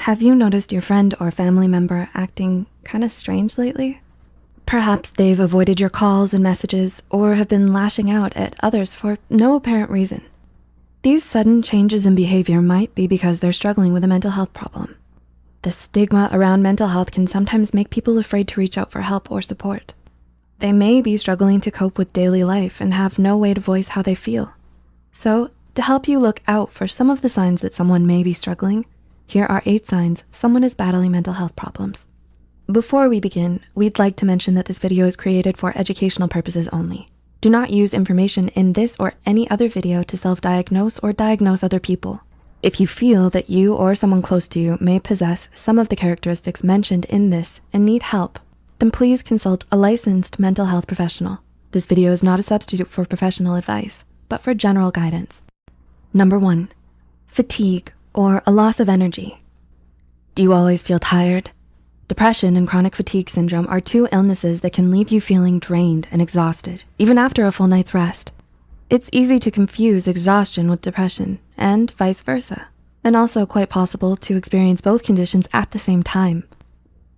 Have you noticed your friend or family member acting kind of strange lately? Perhaps they've avoided your calls and messages or have been lashing out at others for no apparent reason. These sudden changes in behavior might be because they're struggling with a mental health problem. The stigma around mental health can sometimes make people afraid to reach out for help or support. They may be struggling to cope with daily life and have no way to voice how they feel. So, to help you look out for some of the signs that someone may be struggling, here are 8 signs someone is battling mental health problems. Before we begin, we'd like to mention that this video is created for educational purposes only. Do not use information in this or any other video to self-diagnose or diagnose other people. If you feel that you or someone close to you may possess some of the characteristics mentioned in this and need help, then please consult a licensed mental health professional. This video is not a substitute for professional advice, but for general guidance. Number 1, fatigue or a loss of energy. Do you always feel tired? Depression and chronic fatigue syndrome are 2 illnesses that can leave you feeling drained and exhausted, even after a full night's rest. It's easy to confuse exhaustion with depression and vice versa, and also quite possible to experience both conditions at the same time.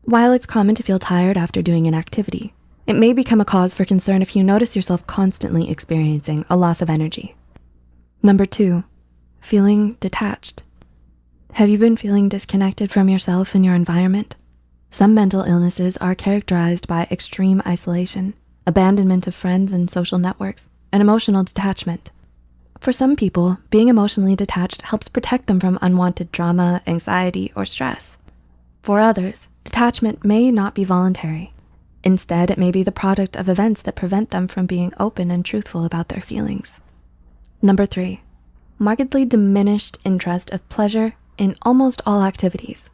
While it's common to feel tired after doing an activity, it may become a cause for concern if you notice yourself constantly experiencing a loss of energy. Number 2, feeling detached. Have you been feeling disconnected from yourself and your environment? Some mental illnesses are characterized by extreme isolation, abandonment of friends and social networks, and emotional detachment. For some people, being emotionally detached helps protect them from unwanted drama, anxiety, or stress. For others, detachment may not be voluntary. Instead, it may be the product of events that prevent them from being open and truthful about their feelings. Number 3, markedly diminished interest of pleasure in almost all activities.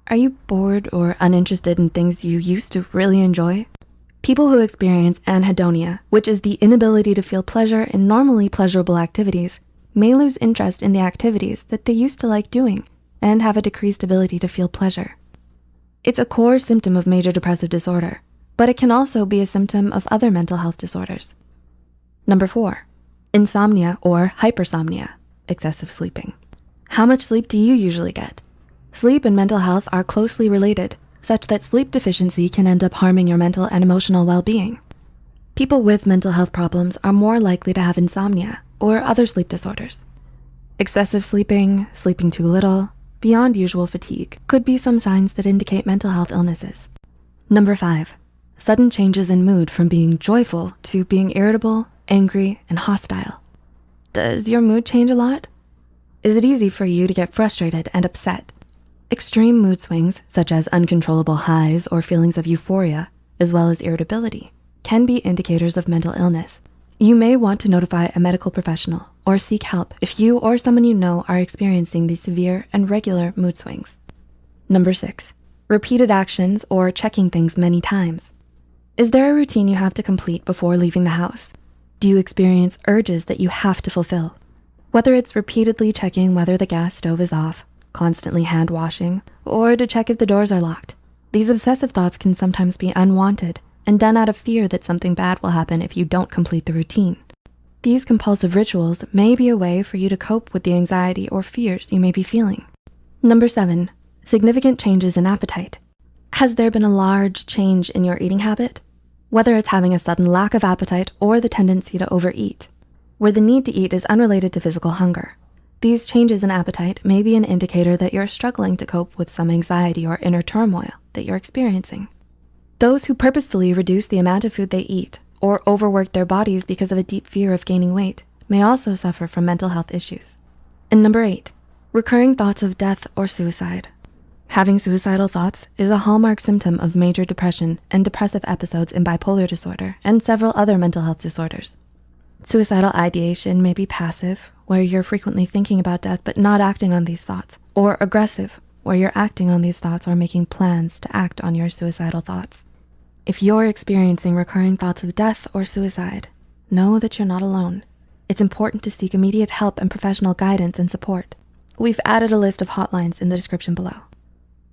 Are you bored or uninterested in things you used to really enjoy? People who experience anhedonia, which is the inability to feel pleasure in normally pleasurable activities, may lose interest in the activities that they used to like doing and have a decreased ability to feel pleasure. It's a core symptom of major depressive disorder, but it can also be a symptom of other mental health disorders. Number 4, insomnia or hypersomnia, excessive sleeping. How much sleep do you usually get? Sleep and mental health are closely related, such that sleep deficiency can end up harming your mental and emotional well-being. People with mental health problems are more likely to have insomnia or other sleep disorders. Excessive sleeping, sleeping too little, beyond usual fatigue could be some signs that indicate mental health illnesses. Number 5, sudden changes in mood from being joyful to being irritable, angry, and hostile. Does your mood change a lot? Is it easy for you to get frustrated and upset? Extreme mood swings, such as uncontrollable highs or feelings of euphoria, as well as irritability, can be indicators of mental illness. You may want to notify a medical professional or seek help if you or someone you know are experiencing these severe and regular mood swings. Number 6, repeated actions or checking things many times. Is there a routine you have to complete before leaving the house? Do you experience urges that you have to fulfill? Whether it's repeatedly checking whether the gas stove is off, constantly hand washing, or to check if the doors are locked. These obsessive thoughts can sometimes be unwanted and done out of fear that something bad will happen if you don't complete the routine. These compulsive rituals may be a way for you to cope with the anxiety or fears you may be feeling. Number 7, significant changes in appetite. Has there been a large change in your eating habit? Whether it's having a sudden lack of appetite or the tendency to overeat, where the need to eat is unrelated to physical hunger. These changes in appetite may be an indicator that you're struggling to cope with some anxiety or inner turmoil that you're experiencing. Those who purposefully reduce the amount of food they eat or overwork their bodies because of a deep fear of gaining weight may also suffer from mental health issues. And number 8, recurring thoughts of death or suicide. Having suicidal thoughts is a hallmark symptom of major depression and depressive episodes in bipolar disorder and several other mental health disorders. Suicidal ideation may be passive, where you're frequently thinking about death but not acting on these thoughts, or aggressive, where you're acting on these thoughts or making plans to act on your suicidal thoughts. If you're experiencing recurring thoughts of death or suicide, know that you're not alone. It's important to seek immediate help and professional guidance and support. We've added a list of hotlines in the description below.